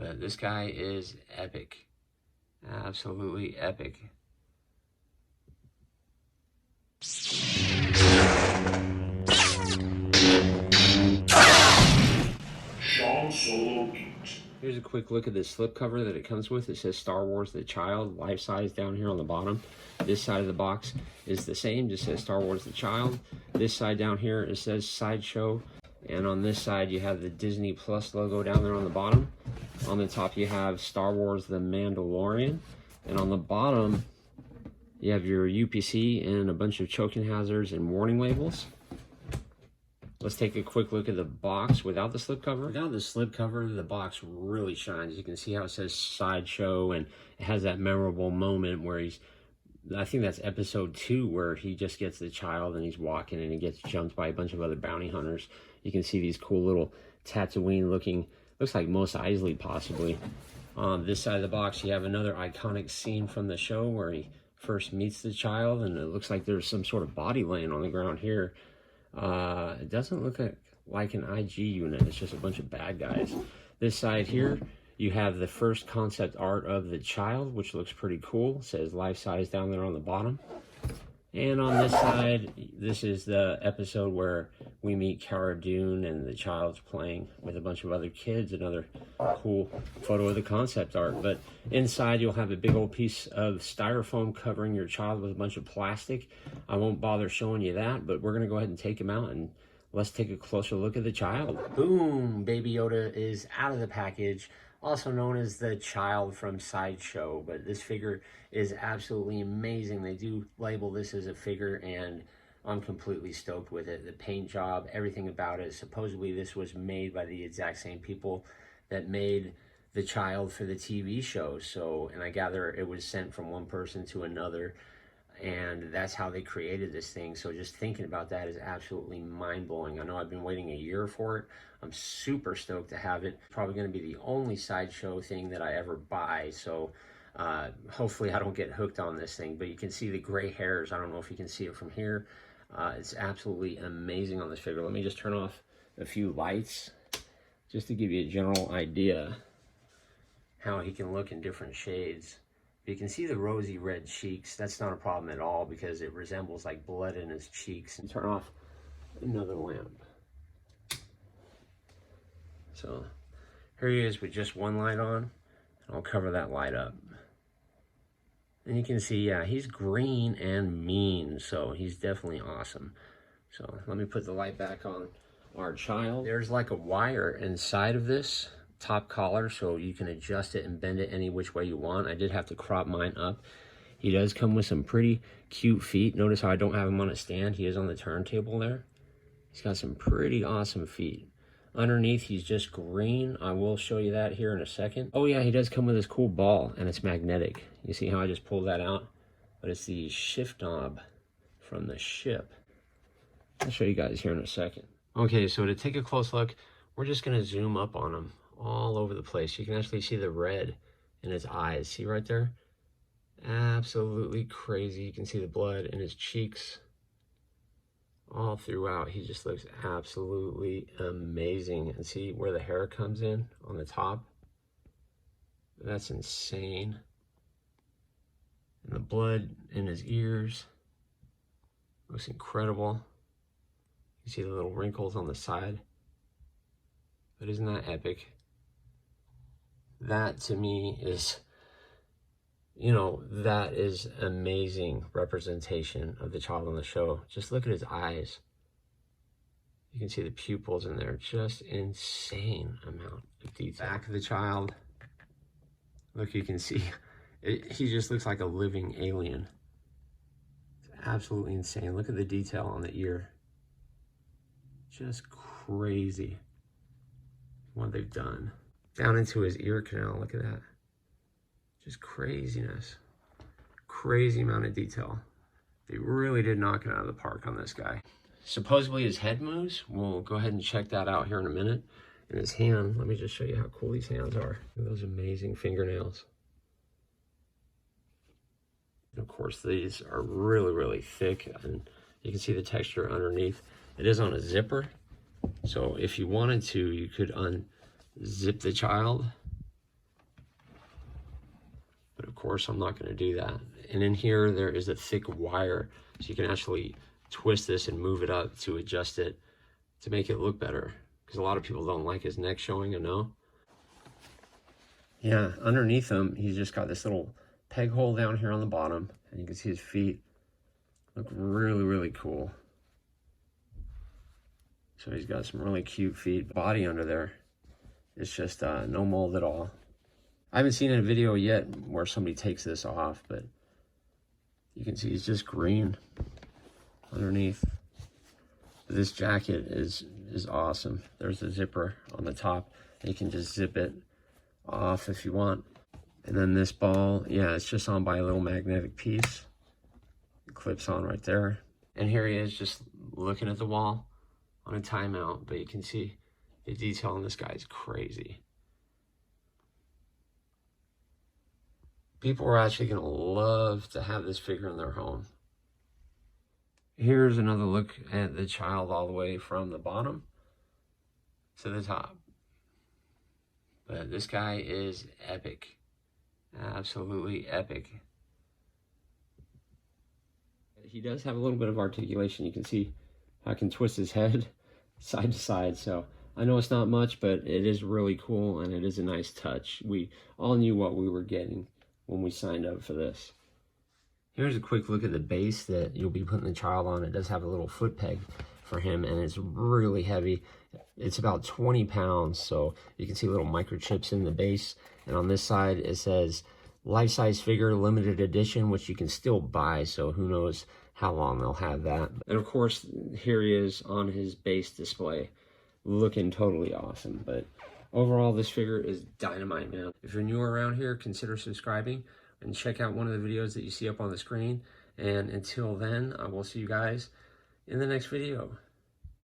But this guy is epic. Absolutely epic. Here's a quick look at the slipcover that it comes with. It says Star Wars The Child, life size down here on the bottom. This side of the box is the same, just says Star Wars The Child. This side down here, it says Sideshow. And on this side, you have the Disney Plus logo down there on the bottom. On the top, you have Star Wars The Mandalorian. And on the bottom, you have your UPC and a bunch of choking hazards and warning labels. Let's take a quick look at the box without the slipcover. Without the slipcover, the box really shines. You can see how it says Sideshow, and it has that memorable moment where I think that's episode 2, where he just gets the child and he's walking and he gets jumped by a bunch of other bounty hunters. You can see these cool little Tatooine looking, looks like Mos Eisley possibly. On this side of the box, you have another iconic scene from the show where he first meets the child, and it looks like there's some sort of body laying on the ground here. It doesn't look like an IG unit. It's just a bunch of bad guys. This side here, you have the first concept art of the child, which looks pretty cool. It says life size down there on the bottom. And on this side, this is the episode where we meet Cara Dune and the child's playing with a bunch of other kids. Another cool photo of the concept art. But inside, you'll have a big old piece of styrofoam covering your child with a bunch of plastic. I won't bother showing you that, but we're going to go ahead and take him out and let's take a closer look at the child. Boom! Baby Yoda is out of the package, also known as the child from Sideshow, but this figure is absolutely amazing. They do label this as a figure, and I'm completely stoked with it. The paint job, everything about it. Supposedly this was made by the exact same people that made the child for the TV show. So, and I gather it was sent from one person to another, and that's how they created this thing. So just thinking about that is absolutely mind-blowing. I know I've been waiting a year for it. I'm super stoked to have it. Probably going to be the only Sideshow thing that I ever buy. So hopefully I don't get hooked on this thing. But you can see the gray hairs. I don't know if you can see it from here. It's absolutely amazing on this figure. Let me just turn off a few lights just to give you a general idea how he can look in different shades. You can see the rosy red cheeks. That's not a problem at all because it resembles like blood in his cheeks. And turn off another lamp. So here he is with just one light on. I'll cover that light up. And you can see, yeah, he's green and mean, so he's definitely awesome. So let me put the light back on our child. There's like a wire inside of this top collar, so you can adjust it and bend it any which way you want. I did have to crop mine up. He does come with some pretty cute feet. Notice how I don't have him on a stand. He is on the turntable there. He's got some pretty awesome feet. Underneath, he's just green. I will show you that here in a second. Oh yeah, he does come with this cool ball, and it's magnetic. You see how I just pulled that out? But it's the shift knob from the ship. I'll show you guys here in a second. Okay, so to take a close look, we're just gonna zoom up on him all over the place. You can actually see the red in his eyes. See right there? Absolutely crazy. You can see the blood in his cheeks all throughout. He just looks absolutely amazing. And see where the hair comes in on the top? That's insane. And the blood in his ears looks incredible. You see the little wrinkles on the side. But isn't that epic? That to me is, you know, that is amazing representation of the child on the show. Just look at his eyes. You can see the pupils in there. Just insane amount of detail. Back of the child. Look, you can see, he just looks like a living alien. It's absolutely insane. Look at the detail on the ear. Just crazy what they've done. Down into his ear canal, look at that. Just craziness. Crazy amount of detail. They really did knock it out of the park on this guy. Supposedly his head moves. We'll go ahead and check that out here in a minute. And his hand, let me just show you how cool these hands are. Look at those amazing fingernails. And of course, these are really, really thick, and you can see the texture underneath. It is on a zipper. So if you wanted to, you could unzip the child course, I'm not going to do that. And in here, there is a thick wire, so you can actually twist this and move it up to adjust it to make it look better, because a lot of people don't like his neck showing, Yeah, underneath him, he's just got this little peg hole down here on the bottom, and you can see his feet look really, really cool. So he's got some really cute feet. Body under there, it's just no mold at all. I haven't seen a video yet where somebody takes this off, but you can see he's just green underneath. This jacket is awesome. There's a zipper on the top, and you can just zip it off if you want. And then this ball, yeah, it's just on by a little magnetic piece. It clips on right there. And here he is just looking at the wall on a timeout, but you can see the detail on this guy is crazy. People are actually going to love to have this figure in their home. Here's another look at the child all the way from the bottom to the top. But this guy is epic. Absolutely epic. He does have a little bit of articulation. You can see I can twist his head side to side. So I know it's not much, but it is really cool, and it is a nice touch. We all knew what we were getting when we signed up for this. Here's a quick look at the base that you'll be putting the child on. It does have a little foot peg for him, and it's really heavy. It's about 20 pounds, so you can see little microchips in the base. And on this side, it says life-size figure, limited edition, which you can still buy, so who knows how long they'll have that. And of course, here he is on his base display, looking totally awesome. But overall, this figure is dynamite, man. If you're new around here, consider subscribing and check out one of the videos that you see up on the screen. And until then, I will see you guys in the next video.